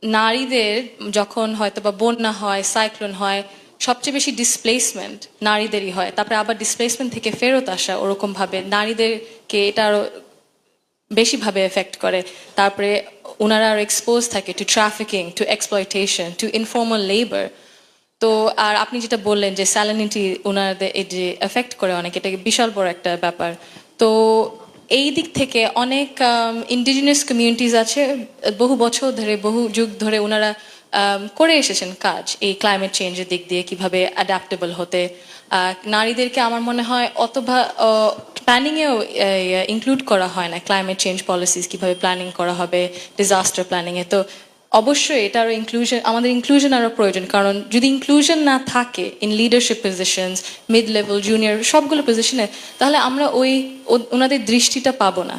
নারীদের যখন হয়তো বা বন্যা হয়, সাইক্লোন হয়, সবচেয়ে বেশি ডিসপ্লেসমেন্ট নারীদেরই হয়। তারপরে আবার ডিসপ্লেসমেন্ট থেকে ফেরত আসা ওরকম ভাবে নারীদেরকে এটা আরো বেশিভাবে এফেক্ট করে। তারপরে ওনারা আরো এক্সপোজ থাকে to trafficking, to exploitation, to informal labour. তো আর আপনি যেটা বললেন যে স্যালানিটি ওনাদের এই যে এফেক্ট করে অনেক, এটা বিশাল বড় একটা ব্যাপার। তো এই দিক থেকে অনেক ইন্ডিজিনাস কমিউনিটিজ আছে, বহু বছর ধরে, বহু যুগ ধরে ওনারা করে এসেছেন কাজ এই ক্লাইমেট চেঞ্জের দিক দিয়ে কিভাবে অ্যাডাপ্টেবল হতে। নারীদেরকে আমার মনে হয় অতবা প্ল্যানিংয়েও ইনক্লুড করা হয় না, ক্লাইমেট চেঞ্জ পলিসিস কিভাবে প্ল্যানিং করা হবে, ডিজাস্টার প্ল্যানিংয়ে। তো অবশ্যই এটা আরো ইনক্লুশন, আমাদের ইনক্লুশন আরো প্রয়োজন, কারণ যদি ইনক্লুশন না থাকে in leadership positions, mid level, junior, সবগুলো পজিশনে, তাহলে আমরা ওনাদের দৃষ্টিটা পাবো না।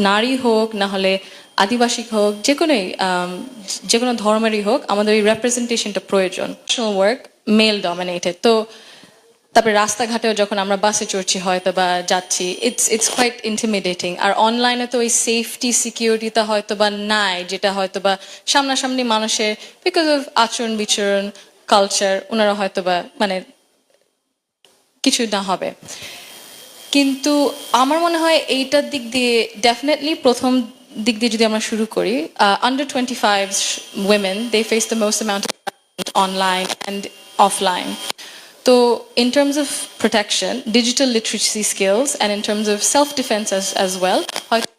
নারী হোক, না হলে আদিবাসী হোক, যে কোনো ধর্মেরই হোক, আমাদের এই রেপ্রেজেন্টেশনটা প্রয়োজন। Work male dominated. তো তারপরে রাস্তাঘাটেও যখন আমরা বাসে চড়ছি হয়তো বা যাচ্ছি, ইটস কোয়াইট ইন্টিমিডেটিং। আর অনলাইনে তো ওই সেফটি সিকিউরিটিটা হয়তো বা নাই, যেটা হয়তো বা সামনাসামনি মানুষের বিকজ অফ আচরণ বিচরণ কালচার ওনারা হয়তো বা মানে কিছু না হবে। কিন্তু আমার মনে হয় এইটার দিক দিয়ে ডেফিনেটলি প্রথম দিক দিয়ে যদি আমরা শুরু করি, under 25 women they face the most amount of online and offline. So in terms of protection, digital literacy skills, and in terms of self-defense as well,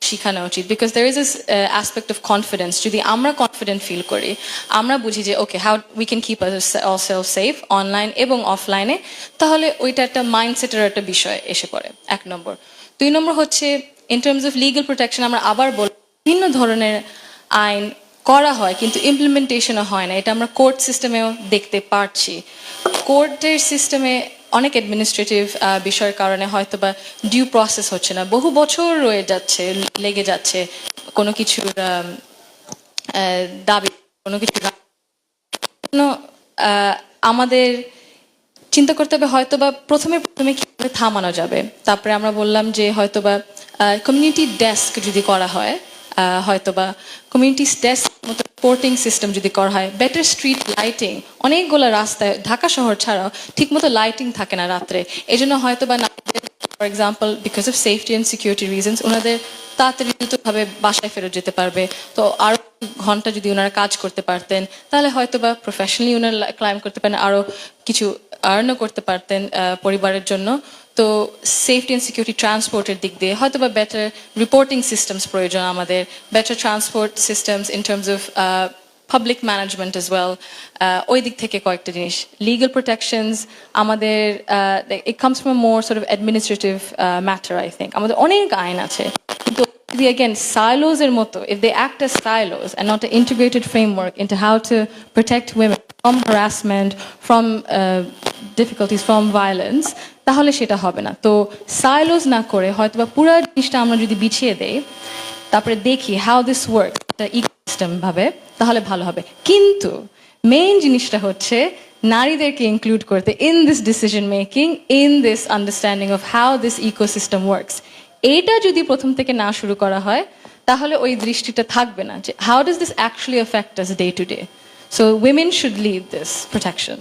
শিখানো উচিত, because there is this aspect of confidence. যদি আমরা confident feel করি, আমরা বুঝি যে okay how we can keep ourselves safe online এবং অফলাইনে, তাহলে ওইটা একটা মাইন্ডসেটের একটা বিষয় এসে পড়ে, 1 নম্বর। 2 নম্বর হচ্ছে in terms of legal protection, আমরা আবার বলবো বিভিন্ন ধরনের আইন করা হয় কিন্তু ইমপ্লিমেন্টেশনও হয় না। এটা আমরা কোর্ট সিস্টেমেও দেখতে পারছি। কোর্টের সিস্টেমে অনেক অ্যাডমিনিস্ট্রেটিভ বিষয়ের কারণে হয়তো বা ডিউ প্রসেস হচ্ছে না, বহু বছর লেগে যাচ্ছে কোনো কিছুর দাবি, কোনো কিছু আমাদের চিন্তা করতে হবে হয়তো বা প্রথমে কিভাবে থামানো যাবে। তারপরে আমরা বললাম যে হয়তো বা কমিউনিটি ডেস্ক যদি করা হয়, হয়তো বা কমিউনিটি ডেস্ক মতো রিপোর্টিং সিস্টেম যদি করা হয়, বেটার স্ট্রিট লাইটিং, অনেকগুলো রাস্তায় ঢাকা শহর ছাড়াও ঠিকমতো লাইটিং থাকে না রাত্রে, এই জন্য হয়তো বা for example because of safety and security reasons ওনাদের তাড়াতাড়ি দ্রুতভাবে বাসায় ফেরত যেতে পারবে। তো আরো ঘন্টা যদি ওনারা কাজ করতে পারতেন, তাহলে হয়তো বা প্রফেশনালি ওনারা ক্লাইম করতে পারেন, আরো কিছু আর্নও করতে পারতেন পরিবারের জন্য। তো সেফটি অ্যান্ড সিকিউরিটি ট্রান্সপোর্টের দিক দিয়ে হয়তো বা বেটার রিপোর্টিং সিস্টেমস প্রয়োজন আমাদের, better transport systems in terms of public management as well. ওই দিক থেকে কয়েকটা জিনিস, লিগাল প্রোটেকশনস আমাদের, it comes from more sort of administrative matter. I think আমাদের অনেক আইন আছে, কিন্তু again silos এর মতো, if they act as silos and not an integrated framework into how to protect women from harassment, from difficulties, from violence, তাহলে সেটা হবে না। তো সাইলোজ না করে হয়তো বা পুরো জিনিসটা আমরা যদি বিছিয়ে দেই, তারপরে দেখি হাউ দিস ওয়ার্ক ইকোসিস্টেম ভাবে, তাহলে ভালো হবে। কিন্তু মেইন জিনিসটা হচ্ছে নারীদেরকে ইনক্লুড করতে in this decision making, in this understanding of how this ecosystem works. এইটা যদি প্রথম থেকে না শুরু করা হয়, তাহলে ওই দৃষ্টিটা থাকবে না যে how does this actually affect us day to day. So women should lead this protection.